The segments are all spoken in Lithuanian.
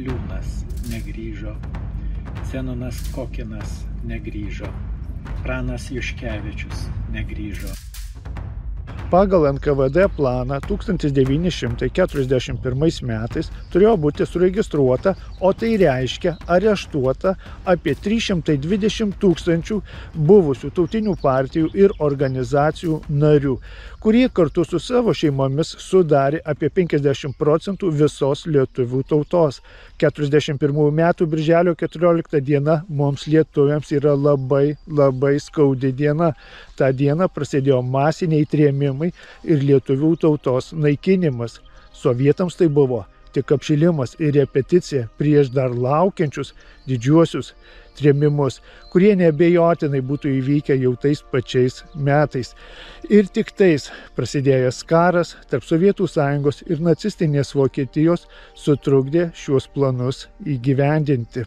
Tamoliūnas negrįžo, Zenonas Kokinas negrįžo, Pranas Juškevičius negrįžo. Pagal NKVD planą 1941 metais turėjo būti suregistruota, o tai reiškia areštuota apie 320 000 buvusių tautinių partijų ir organizacijų narių, kurie kartu su savo šeimomis sudarė apie 50% visos lietuvių tautos. 41 metų birželio 14 diena mums lietuviams yra labai skaudi diena. Ta diena prasidėjo masiniai trėmimai ir lietuvių tautos naikinimas. Sovietams tai buvo tik apšilimas ir repeticija prieš dar laukiančius didžiuosius trėmimus, kurie neabejotinai būtų įvykę jau tais pačiais metais. Ir tik tais prasidėjęs karas tarp Sovietų Sąjungos ir nacistinės Vokietijos sutrukdė šiuos planus įgyvendinti.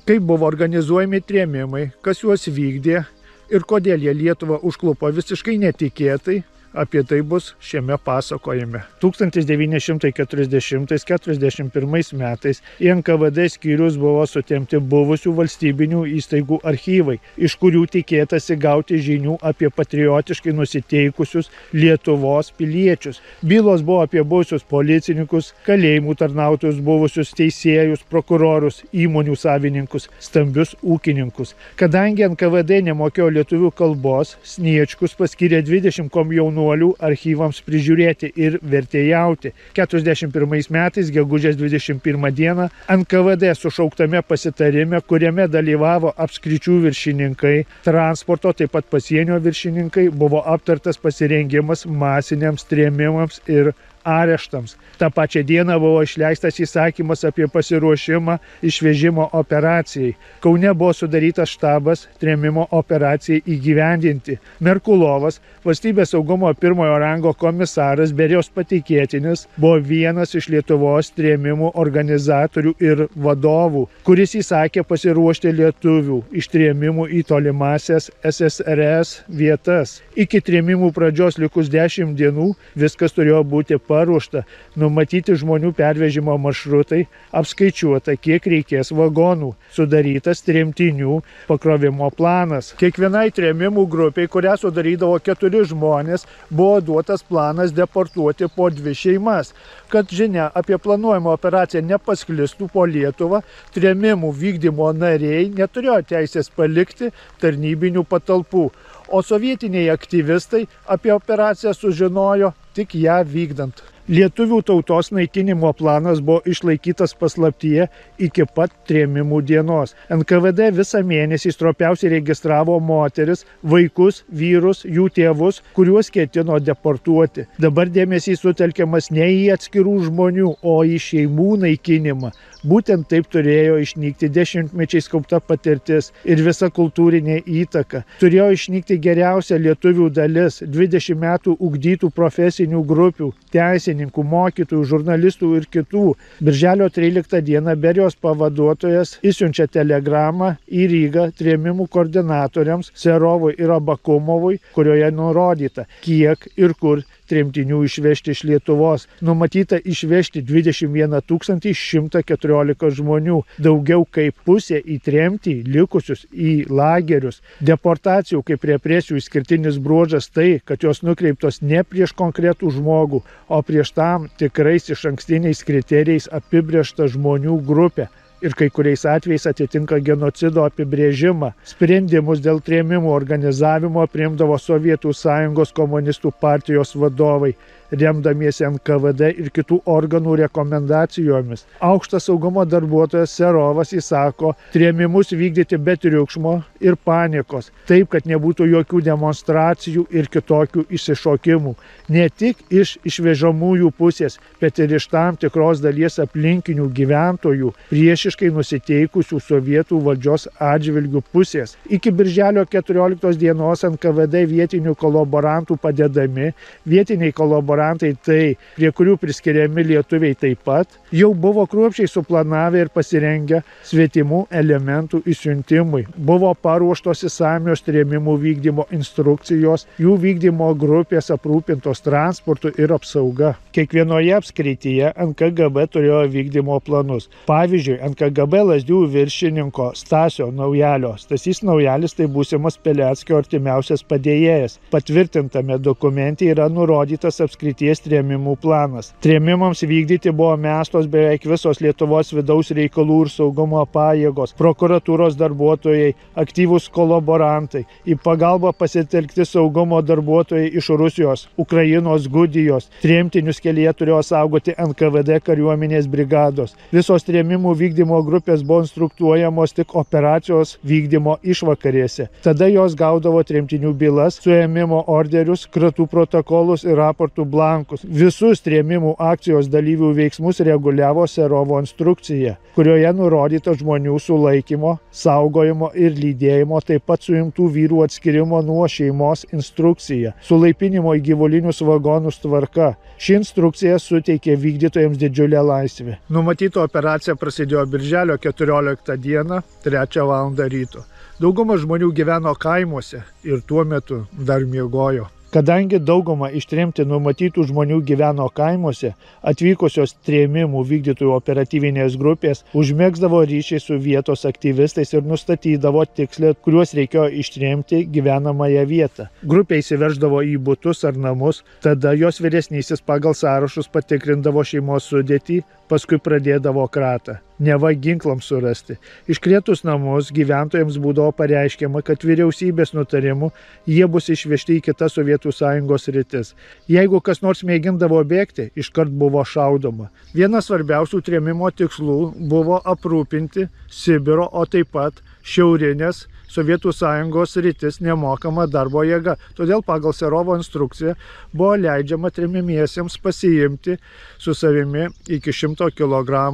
Kaip buvo organizuojami trėmimai, kas juos vykdė ir kodėl jie Lietuvą užklupo visiškai netikėtai, apie tai bus šiame pasakojime. 1940–41 metais į NKVD skyrius buvo sutemti buvusių valstybinių įstaigų archyvai, iš kurių tikėtasi gauti žinių apie patriotiškai nusiteikusius Lietuvos piliečius. Bylos buvo apie buvusius policininkus, kalėjimų tarnautojus, buvusius teisėjus, prokurorus, įmonių savininkus, stambius ūkininkus. Kadangi NKVD nemokėjo lietuvių kalbos, Sniečkus paskyrė 20 komjaunuolių archyvams prižiūrėti ir vertėjauti. 41 metais, gegužės 21 dieną, NKVD sušauktame pasitarime, kuriame dalyvavo apskričių viršininkai, transporto, taip pat pasienio viršininkai, buvo aptartas pasirengimas masiniams trėmimams ir areštams. Ta pačia diena buvo išleistas įsakymas apie pasiruošimą išvežimo operacijai. Kaune buvo sudarytas štabas trėmimo operacijai įgyvendinti. Merkulovas, valstybės saugumo pirmojo rango komisaras Berijos patikėtinis, buvo vienas iš Lietuvos trėmimų organizatorių ir vadovų, kuris įsakė pasiruošti lietuvių iš trėmimų į tolimasias SSRS vietas. Iki trėmimų pradžios likus 10 dienų viskas turėjo būti paruošta, numatyti žmonių pervežimo maršrutai, apskaičiuota, kiek reikės vagonų, sudarytas tremtinių pakrovimo planas. Kiekvienai trėmimų grupiai, kurią sudarydavo 4 žmonės, buvo duotas planas deportuoti po 2 šeimas. Kad žinia apie planuojamą operaciją nepasklistų po Lietuvą, trėmimų vykdymo nariai neturėjo teisės palikti tarnybinių patalpų, o sovietiniai aktyvistai apie operaciją sužinojo tik ją vykdant. Lietuvių tautos naikinimo planas buvo išlaikytas paslaptyje iki pat trėmimų dienos. NKVD visą mėnesį stropiausiai registravo moteris, vaikus, vyrus, jų tėvus, kuriuos ketino deportuoti. Dabar dėmesys sutelkiamas ne į atskirų žmonių, o į šeimų naikinimą. Būtent taip turėjo išnykti dešimtmečiais kaupta patirtis ir visa kultūrinė įtaka. Turėjo išnykti geriausia lietuvių dalis, 20 metų ugdytų profesinių grupių, teisininkų, mokytojų, žurnalistų ir kitų. Birželio 13 dieną Berijos pavaduotojas išsiunčia telegramą į Rygą trėmimų koordinatoriams Serovui ir Abakumovui, kurioje nurodyta, kiek ir kur tremtinių išvežti iš Lietuvos. Numatyta išvežti 21 114 žmonių, daugiau kaip pusė į tremtį, likusius į lagerius. Deportacijų kaip represijų išskirtinis bruožas tai, kad jos nukreiptos ne prieš konkretų žmogų, o prieš tam tikrais išankstiniais kriterijais apibrėžtą žmonių grupę. Ir kai kuriais atvejais atitinka genocido apibrėžimą. Sprendimus dėl trėmimų organizavimo priimdavo Sovietų Sąjungos komunistų partijos vadovai, remdamiesi NKVD ir kitų organų rekomendacijomis. Aukštas saugumo darbuotojas Serovas įsako trėmimus vykdyti be triukšmo ir panikos, taip, kad nebūtų jokių demonstracijų ir kitokių išsišokimų. Ne tik iš išvežamųjų pusės, bet ir iš tam tikros dalies aplinkinių gyventojų, priešiškai nusiteikusių sovietų valdžios atžvilgių pusės. Iki birželio 14 dienos NKVD vietinių kolaborantų padedami, vietiniai kolaborantai kolaborantai, tai prie kurių priskiriami lietuviai taip pat, jau buvo kruopščiai suplanavę ir pasirengę svetimų elementų išsiuntimui. Buvo paruoštos įsamios trėmimų vykdymo instrukcijos, jų vykdymo grupės aprūpintos transportu ir apsauga. Kiekvienoje apskrityje NKGB turėjo vykdymo planus. Pavyzdžiui, NKGB Lazdijų viršininko Stasio Naujalio. Stasys Naujalis tai būsimas Peleckio artimiausias padėjėjas. Patvirtintame dokumente yra nurodytas apskrities trėmimų planas. Trėmimams vykdyti buvo mestos beveik visos Lietuvos vidaus reikalų ir saugumo pajėgos, prokuratūros darbuotojai, aktyvūs kolaborantai, į pagalbą pasitelkti saugumo darbuotojai iš Rusijos, Ukrainos, Gudijos. Tremtinius kelyje turėjo saugoti NKVD kariuomenės brigados. Visos trėmimų vykdymo grupės buvo instruktuojamos tik operacijos vykdymo išvakarėse. Tada jos gaudavo tremtinių bylas, suėmimo orderius, kratų protokolus ir raportų blankus. Visus trėmimų akcijos dalyvių veiksmus reguliavo Serovo instrukcija, kurioje nurodyta žmonių sulaikymo, saugojimo ir lydėjimo, taip pat suimtų vyrų atskirimo nuo šeimos instrukcija, sulaipinimo į gyvulinius vagonus tvarka. Ši instrukcija suteikė vykdytojams didžiulę laisvę. Numatyta operacija prasidėjo birželio 14 dieną, 3 val. Ryto. Dauguma žmonių gyveno kaimuose ir tuo metu dar miegojo. Kadangi dauguma ištremti numatytų žmonių gyveno kaimuose, atvykusios trėmimų vykdytojų operatyvinės grupės užmėgsdavo ryšiai su vietos aktyvistais ir nustatydavo tikslę, kuriuos reikėjo ištremti gyvenamąją vietą. Grupė įsiverždavo į butus ar namus, tada jos vyresnysis pagal sąrašus patikrindavo šeimos sudėtį, paskui pradėdavo kratą, neva ginklams surasti. Iškrėtus namus gyventojams būdavo pareiškiama, kad vyriausybės nutarimu jie bus išvežti į kitas Sovietų Sąjungos sritis. Jeigu kas nors mėgindavo bėgti, iškart buvo šaudoma. Vienas svarbiausių trėmimo tikslų buvo aprūpinti Sibiro, o taip pat šiaurinės Sovietų Sąjungos sritis nemokama darbo jėga. Todėl pagal Serovo instrukciją buvo leidžiama trėmimiesiems pasiimti su savimi iki 100 kg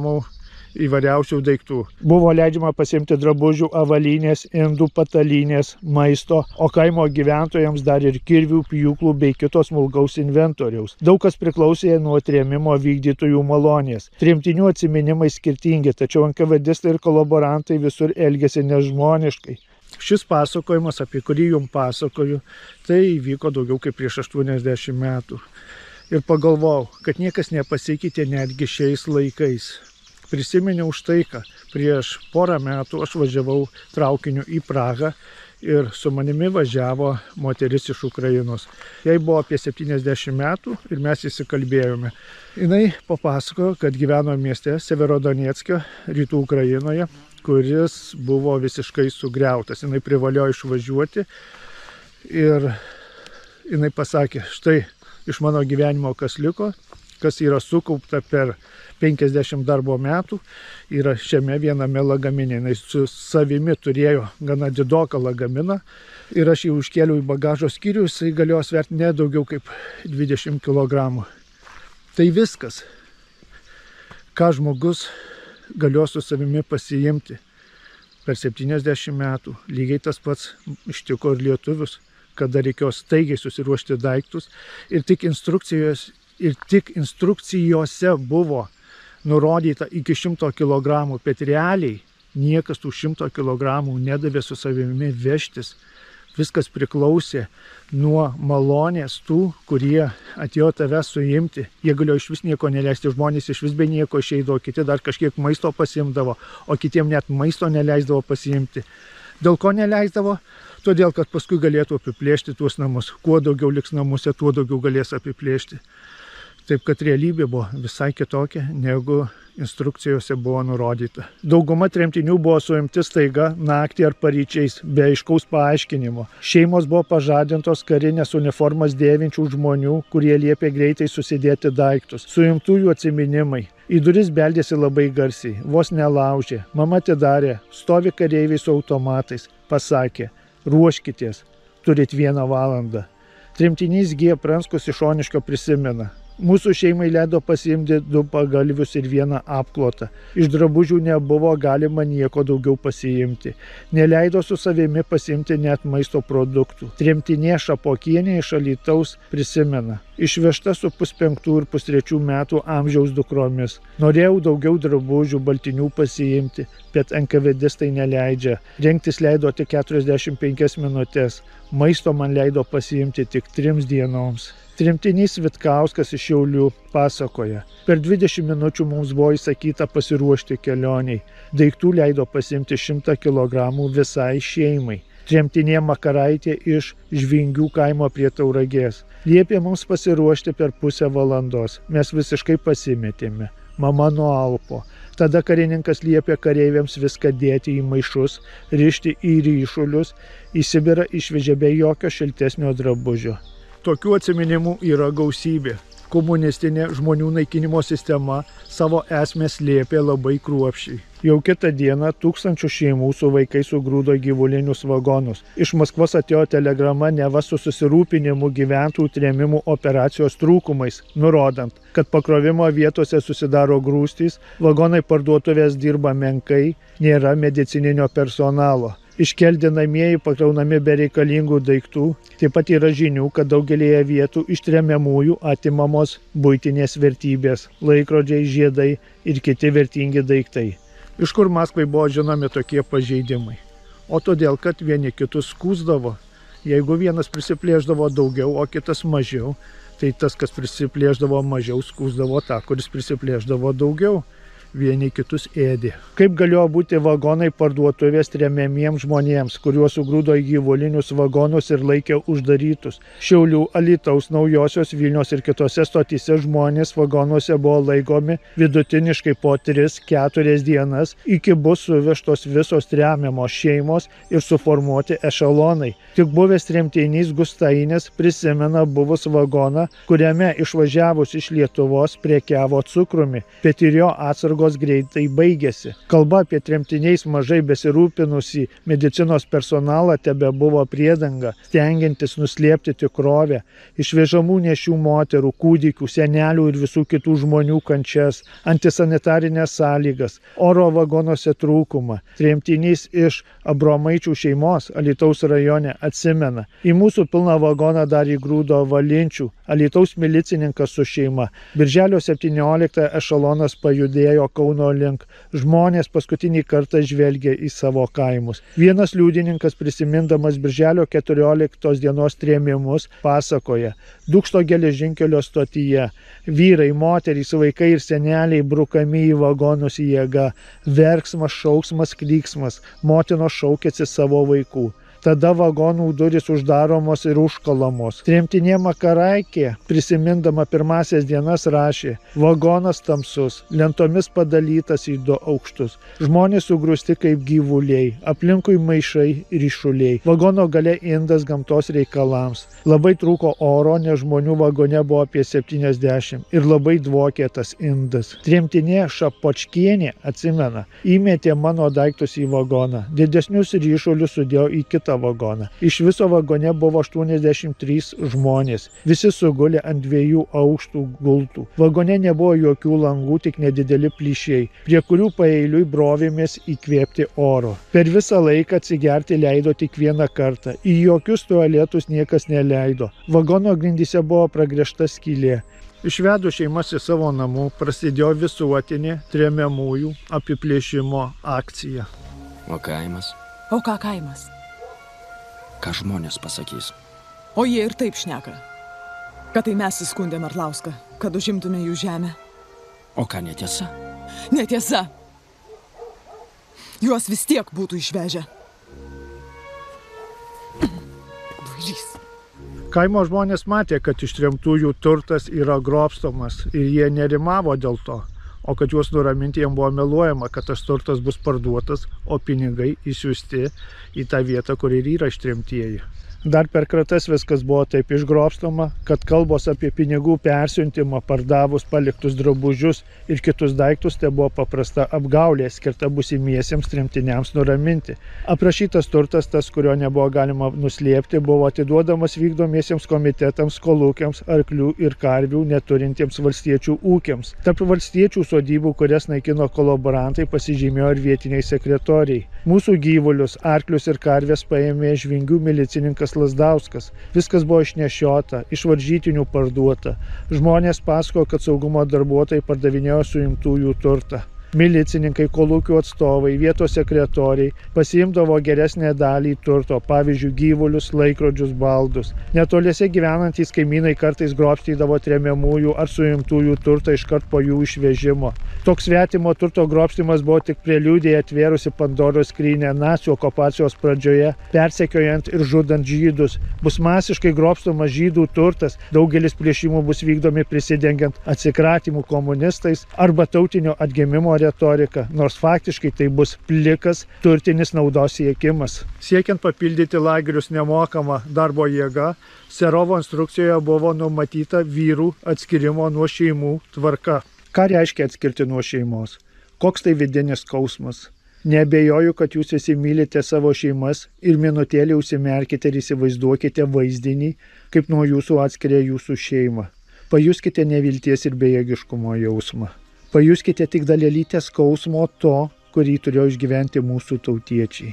įvairiausių daiktų. Buvo leidžiama pasiimti drabužių, avalynės, indų, patalynės, maisto, o kaimo gyventojams dar ir kirvių, pjūklų bei kitos smulkaus inventoriaus. Daug kas priklausė nuo trėmimo vykdytojų malonės. Tremtinių atsiminimai skirtingi, tačiau NKVDistai ir kolaborantai visur elgėsi nežmoniškai. Šis pasakojimas, apie kurį jums pasakoju, tai įvyko daugiau kaip prieš 80 metų. Ir pagalvojau, kad niekas nepasikeitė netgi šiais laikais. Prisiminiau štai ką. Prieš porą metų aš važiavau traukiniu į Prahą ir su manimi važiavo moteris iš Ukrainos. Jai buvo apie 70 metų ir mes įsikalbėjome. Jinai papasakojo, kad gyveno mieste Severodonetskio, rytų Ukrainoje, kuris buvo visiškai sugriautas. Jinai privalėjo išvažiuoti ir jinai pasakė, štai iš mano gyvenimo kas liko, kas yra sukaupta per 50 darbo metų, yra šiame viename lagamine. Jinai su savimi turėjo gana didoką lagaminą ir aš jį užkėliau į bagažo skyrių, jisai galėjo sverti ne daugiau kaip 20 kg. Tai viskas, ką žmogus galėjo su savimi pasiimti per 70 metų. Lygiai tas pats ištiko ir lietuvius, kada reikėjo staigiai susiruošti daiktus ir tik instrukcijose buvo nurodyta iki 100 kg, bet realiai niekas tų 100 kg nedavė su savimi vežtis. Viskas priklausė nuo malonės tų, kurie atėjo tave suimti. Jie galėjo iš vis nieko neleisti, žmonės iš vis be nieko išeidavo, kiti dar kažkiek maisto pasiimdavo, o kitiem net maisto neleisdavo pasiimti. Dėl ko neleisdavo? Todėl, kad paskui galėtų apiplėšti tuos namus. Kuo daugiau liks namuose, tuo daugiau galės apiplėšti. Taip kad realybė buvo visai kitokia, negu instrukcijose buvo nurodyta. Dauguma tremtinių buvo suimti staiga, naktį ar paryčiais, be aiškaus paaiškinimo. Šeimos buvo pažadintos karinės uniformas dėvinčių žmonių, kurie liepė greitai susidėti daiktus. Suimtųjų atsiminimai. Į duris beldėsi labai garsiai, vos nelaužė. Mama atidarė, stovi kareiviai su automatais. Pasakė, ruoškitės, turit 1 valandą. Tremtinys G. Pranskus iš Oniškio prisimena. Mūsų šeimai leido pasiimti 2 pagalvius ir 1 apklotą. Iš drabužių nebuvo galima nieko daugiau pasiimti. Neleido su savimi pasiimti net maisto produktų. Tremtinė Šapokienė iš Alytaus prisimena. Išvežta su 2,5 ir 2,3 metų amžiaus dukromis. Norėjau daugiau drabužių, baltinių pasiimti, bet NKVDistai neleidžia. Rengtis leido tik 45 minutės. Maisto man leido pasiimti tik 3 dienoms. Tremtinys Vitkauskas iš Šiaulių pasakoja. Per 20 minučių mums buvo įsakyta pasiruošti kelioniai. Daiktų leido pasiimti 100 kg visai šeimai. Tremtinė Makaraitė iš Žvingių kaimo prie Tauragės. Liepė mums pasiruošti per pusę valandos. Mes visiškai pasimetėme. Mama nualpo. Tada karininkas liepė kareiviams viską dėti į maišus, rišti į ryšulius. Į Sibirą išvežė be jokio šiltesnio drabužio. Tokių atsiminimų yra gausybė. Komunistinė žmonių naikinimo sistema savo esmę slėpė labai kruopščiai. Jau kitą dieną tūkstančių šeimų su vaikais sugrūdo gyvulinius vagonus. Iš Maskvos atėjo telegrama neva su susirūpinimu gyventojų trėmimų operacijos trūkumais, nurodant, kad pakrovimo vietose susidaro grūstys, vagonai parduotuvės dirba menkai, nėra medicininio personalo. Iškeldinamieji pakraunami be reikalingų daiktų. Taip pat yra žinių, kad daugelėje vietų iš tremiamųjų atimamos buitinės vertybės, laikrodžiai, žiedai ir kiti vertingi daiktai. Iš kur Maskvai buvo žinomi tokie pažeidimai? O todėl, kad vieni kitus skųsdavo. Jeigu vienas prisiplėždavo daugiau, o kitas mažiau, tai tas, kas prisiplėždavo mažiau, skųsdavo tą, kuris prisiplėždavo daugiau. Vieni kitus ėdė. Kaip galėjo būti vagonai parduotuvės tremiamiems žmonėms, kuriuos sugrūdo į gyvulinius vagonus ir laikė uždarytus? Šiaulių, Alytaus, Naujosios Vilnios ir kitose stotyse žmonės vagonuose buvo laikomi vidutiniškai po 3-4 dienas, iki bus suvežtos visos tremiamos šeimos ir suformuoti ešelonai. Tik buvęs tremtinys Gustainis prisimena buvus vagoną, kuriame išvažiavus iš Lietuvos prekiavo cukrumi, bet ir jo atsargos greitai baigėsi. Kalba apie tremtiniais mažai besirūpinusį medicinos personalą tebe buvo priedanga, stengiantis nuslėpti tikrovę, išvežamų nešių moterų, kūdikių, senelių ir visų kitų žmonių kančias, antisanitarinės sąlygas, oro vagonuose trūkumą. Tremtinys iš Abromaičių šeimos Alytaus rajone atsimena. Į mūsų pilną vagoną dar įgrūdo Valinčių, Alytaus milicininkas su šeima. Birželio 17 ešelonas pajudėjo Kauno link. Žmonės paskutinį kartą žvelgė į savo kaimus. Vienas liudininkas prisimindamas birželio 14 dienos trėmimus pasakoja. Dūkšto geležinkelio stotyje. Vyrai, moterys, vaikai ir seneliai brukami į vagonus jėga. Verksmas, šauksmas, klyksmas. Motinos šaukėsi savo vaikų. Tada vagonų durys uždaromos ir užkalamos. Tremtinė Makaraitė, prisimindama pirmasias dienas, rašė: vagonas tamsus, lentomis padalytas į 2 aukštus. Žmonės sugrūsti kaip gyvuliai, aplinkui maišai ir ryšuliai. Vagono gale indas gamtos reikalams. Labai trūko oro, nes žmonių vagone buvo apie 70 ir labai dvokė tas indas. Tremtinė Šapokienė atsimena: įmetė mano daiktus į vagoną. Didesnius ryšulius sudėjo į kitą vagoną. Iš viso vagone buvo 83 žmonės. Visi sugulė ant 2 aukštų gultų. Vagone nebuvo jokių langų, tik nedideli plyšiai, prie kurių paeiliui brovėmės įkvėpti oro. Per visą laiką atsigerti leido tik 1 kartą. Į jokius tualetus niekas neleido. Vagono grindyse buvo pragręžta skylė. Išvedus šeimas į savo namų prasidėjo visuotinė tremiamųjų apiplėšimo akcija. O kaimas? O ką kaimas? Ką žmonės pasakys? O jie ir taip šneka, kad tai mes įskundėm Arlauską, kad užimtume jų žemę. O ką netiesa? Netiesa. Juos vis tiek būtų išvežę. Dvailys. Kaimo žmonės matė, kad ištremtųjų turtas yra grobstomas ir jie nerimavo dėl to. O kad juos nuraminti, jiems buvo meluojama, kad tas turtas bus parduotas, o pinigai išsiųsti į tą vietą, kur ir yra ištremtieji. Dar per kratas viskas buvo taip išgrobstoma, kad kalbos apie pinigų persiuntimą, pardavus paliktus drabužius ir kitus daiktus tai buvo paprasta apgaulė, skirta būsimiesiems tremtiniams nuraminti. Aprašytas turtas, tas, kurio nebuvo galima nuslėpti, buvo atiduodamas vykdomiesiems komitetams, kolūkiams, arklių ir karvių neturintiems valstiečių ūkiams. Tarp valstiečių sodybų, kurias naikino kolaborantai, pasižymėjo ir vietiniai sekretoriai. Mūsų gyvulius, arklius ir karvės paėmė Žvingių milicininkas Lazdauskas. Viskas buvo išnešiota, iš varžytinių parduota. Žmonės pasakojo, kad saugumo darbuotojai pardavinėjo suimtųjų turtą. Milicininkai, kolūkių atstovai, vietos sekretoriai pasiimdavo geresnę dalį turto, pavyzdžiui, gyvulius, laikrodžius, baldus. Netoliese gyvenantys kaimynai kartais grobstydavo tremiamųjų ar suimtųjų turtą iškart po jų išvežimo. Toks svetimo turto grobstymas buvo tik preliudija atvėrusi Pandoros skrynią nacių okupacijos pradžioje, persekiojant ir žudant žydus. Bus masiškai grobstomas žydų turtas, daugelis plėšimų bus vykdomi prisidengiant atsikratymų komunistais arba tautinio atgimimo retorika, nors faktiškai tai bus plikas turtinis naudos siekimas. Siekiant papildyti lagerius nemokama darbo jėga, Serovo instrukcijoje buvo numatyta vyrų atskirimo nuo šeimų tvarka. Ką reiškia atskirti nuo šeimos? Koks tai vidinis skausmas? Neabejoju, kad jūs visi mylite savo šeimas ir minutėlį užsimerkite ir įsivaizduokite vaizdinį, kaip nuo jūsų atskiria jūsų šeimą. Pajuskite nevilties ir bejėgiškumo jausmą. Pajuskite tik dalelytę skausmo to, kurį turėjo išgyventi mūsų tautiečiai.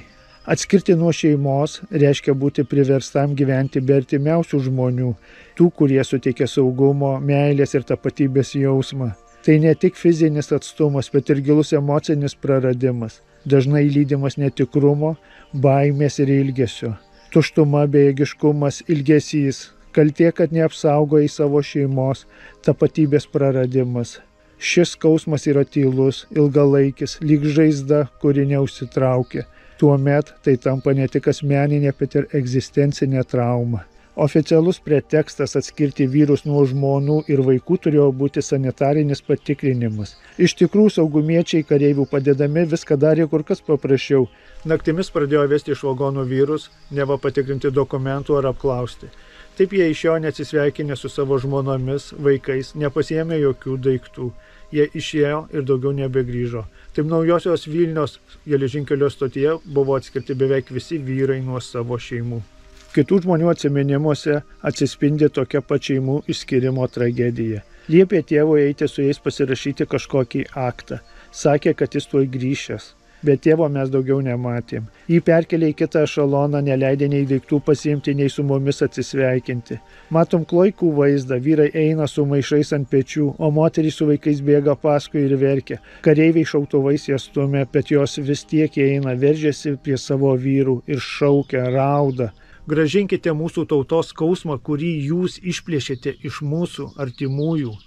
Atskirti nuo šeimos reiškia būti priverstam gyventi be artimiausių žmonių, tų, kurie suteikia saugumo, meilės ir tapatybės jausmą. Tai ne tik fizinis atstumas, bet ir gilus emocinis praradimas, dažnai lydimas netikrumo, baimės ir ilgesio. Tuštuma, bejėgiškumas, ilgesys, kaltė, kad neapsaugojai savo šeimos, tapatybės praradimas. Šis skausmas yra tylus, ilgalaikis, lyg žaizda, kuri neužsitraukia. Tuomet tai tampa ne tik asmeninė, bet ir egzistencinė trauma. Oficialus pretekstas atskirti vyrus nuo žmonų ir vaikų turėjo būti sanitarinis patikrinimas. Iš tikrųjų, saugumiečiai kareivių padedami viską darė kur kas paprasčiau. Naktimis pradėjo vesti iš vagonų vyrus, neva patikrinti dokumentų ar apklausti. Taip jie išėjo neatsisveikinę su savo žmonomis, vaikais, nepasiėmė jokių daiktų. Jie išėjo ir daugiau nebegrįžo. Taip Naujosios Vilnios geležinkelio stotyje buvo atskirti beveik visi vyrai nuo savo šeimų. Kitų žmonių atsiminimuose atsispindi tokia pat šeimų išskyrimo tragedija. Liepė tėvui eiti su jais pasirašyti kažkokį aktą. Sakė, kad jis tuoj grįžęs. Bet tėvo mes daugiau nematėm. Jį perkelė į kitą ešaloną, neleidė nei daiktų pasiimti, nei su mumis atsisveikinti. Matom klaikų vaizdą, vyrai eina su maišais ant pečių, o moterys su vaikais bėga paskui ir verkia. Kareiviai šautuvais jas stumia, bet jos vis tiek eina, veržiasi prie savo vyrų ir šaukia, rauda. Grąžinkite mūsų tautos skausmą, kurį jūs išplėšėte iš mūsų artimųjų.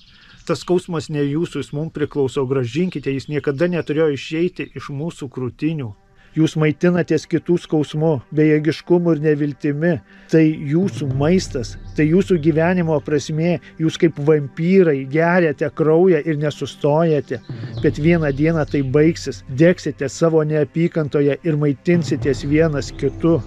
Tas skausmas ne jūsų, jis mums priklauso, grąžinkite, jis niekada neturėjo išeiti iš mūsų krūtinių. Jūs maitinatės kitų skausmu, bejėgiškumu ir neviltimi. Tai jūsų maistas, tai jūsų gyvenimo prasmė, jūs kaip vampyrai geriate kraują ir nesustojate. Bet vieną dieną tai baigsis, degsite savo neapykantoje ir maitinsitės vienas kitu.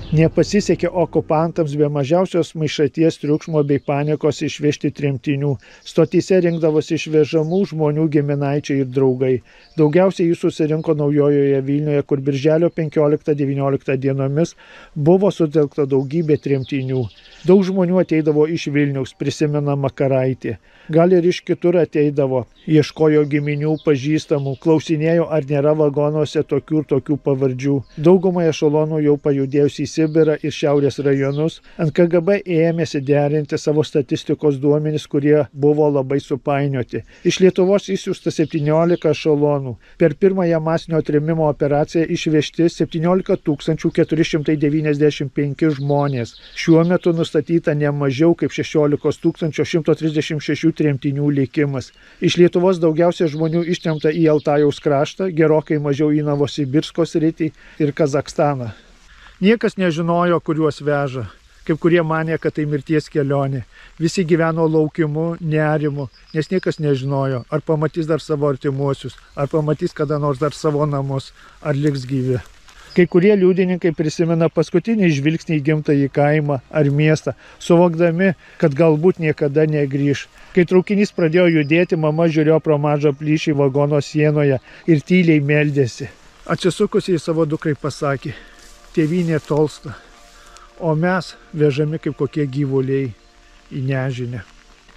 Nepasisekė okupantams be mažiausios maišaties, triukšmo bei panikos išvežti tremtinių. Stotyse rinkdavosi išvežamų žmonių giminaičiai ir draugai. Daugiausiai jų susirinko Naujojoje Vilnioje, kur birželio 15-19 dienomis buvo sutelkta daugybė tremtinių. Daug žmonių ateidavo iš Vilniaus, prisimena Makaraitė. Gal ir iš kitur ateidavo, ieškojo giminių, pažįstamų, klausinėjo, ar nėra vagonuose tokių ir tokių pavardžių. Daugumai ešalonų jau pajudėjus į Sibirą ir šiaurės rajonus, NKGB ėmėsi derinti savo statistikos duomenis, kurie buvo labai supainioti. Iš Lietuvos išsiųsta 17 ešalonų. Per pirmąją masinio trėmimo operaciją išvežti 17 495 žmonės. Šiuo metu nustatyta ne mažiau kaip 16 136 tremtinių likimas. Iš Lietuvos daugiausia žmonių ištremta į Altajaus kraštą, gerokai mažiau į Novosibirsko sritį ir Kazakstaną. Niekas nežinojo, kuriuos veža. Kaip kurie manė, kad tai mirties kelionė. Visi gyveno laukimu, nerimu, nes niekas nežinojo, ar pamatys dar savo artimuosius, ar pamatys kada nors dar savo namus, ar liks gyvi. Kai kurie liudininkai prisimena paskutinį žvilgsnį į gimtąjį kaimą ar miestą, suvokdami, kad galbūt niekada negrįš. Kai traukinys pradėjo judėti, mama žiūrėjo pro mažą plyšį vagono sienoje ir tyliai meldėsi. Atsisukusi į savo dukrai pasakė: tėvynė tolsta, o mes vežami kaip kokie gyvuliai į nežinę.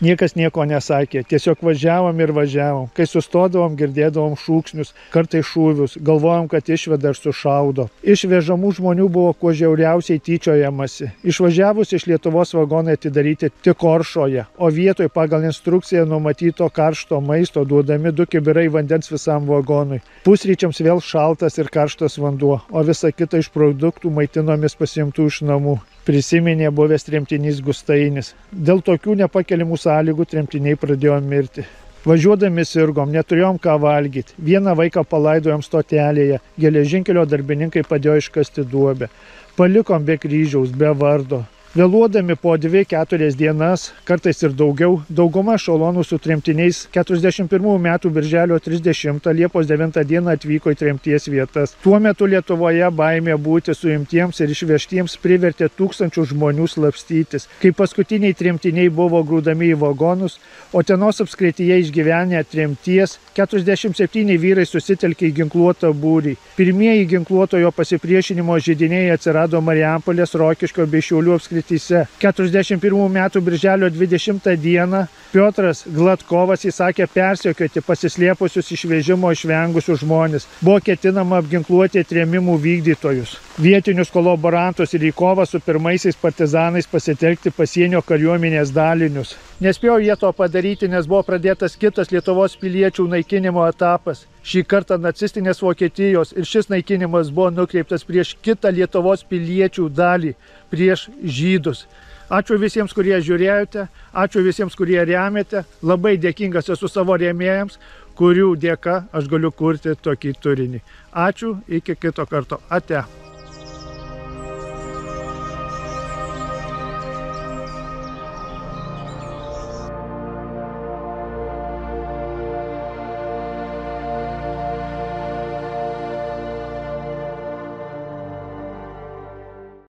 Niekas nieko nesakė, tiesiog važiavom ir važiavom. Kai sustodavom, girdėdavom šūksnius, kartais šūvius, galvojom, kad išveda ir sušaudo. Iš vežamų žmonių buvo kuo žiauriausiai tyčiojamasi. Išvažiavus iš Lietuvos vagonai atidaryti tik Oršoje, o vietoj pagal instrukciją numatyto karšto maisto duodami 2 kibirai vandens visam vagonui. Pusryčiams vėl šaltas ir karštas vanduo, o visa kita iš produktų maitinomės pasiimtų iš namų. Prisiminė buvęs tremtinys Gustainis. Dėl tokių nepakeliamų sąlygų tremtiniai pradėjo mirti. Važiuodami sirgom, neturėjom ką valgyti. Vieną vaiką palaidojom stotelėje, geležinkelio darbininkai padėjo iškasti duobę. Palikom be kryžiaus, be vardo. Vėluodami po 2-4 dienas, kartais ir daugiau, dauguma ešelonų su tremtiniais 41 metų birželio 30 Liepos 9 dieną atvyko į tremties vietas. Tuo metu Lietuvoje baimė būti suimtiems ir išvežtiems privertė tūkstančių žmonių slapstytis. Kai paskutiniai tremtiniai buvo grūdami į vagonus, Utenos apskrityje išgyvenę tremties, 47 vyrai susitelkė į ginkluotą būrį. Pirmieji ginkluotojo pasipriešinimo židiniai atsirado Marijampolės, Rokiškio bei Šiaulių apskrityse. 41 metų birželio 20 dieną Piotras Gladkovas įsakė persekioti pasislėpusius išvežimo išvengusius žmonės. Buvo ketinama apginkluoti trėmimų vykdytojus, vietinius kolaborantus ir į kovą su pirmaisiais partizanais pasitelkti pasienio kariuomenės dalinius. Nespėjo jie to padaryti, nes buvo pradėtas kitas Lietuvos piliečių naikinimo etapas. Šį kartą nacistinės Vokietijos ir šis naikinimas buvo nukreiptas prieš kitą Lietuvos piliečių dalį, prieš žydus. Ačiū visiems, kurie žiūrėjote, ačiū visiems, kurie remiate. Labai dėkingas esu savo rėmėjams, kurių dėka aš galiu kurti tokį turinį. Ačiū, iki kito karto. Ate.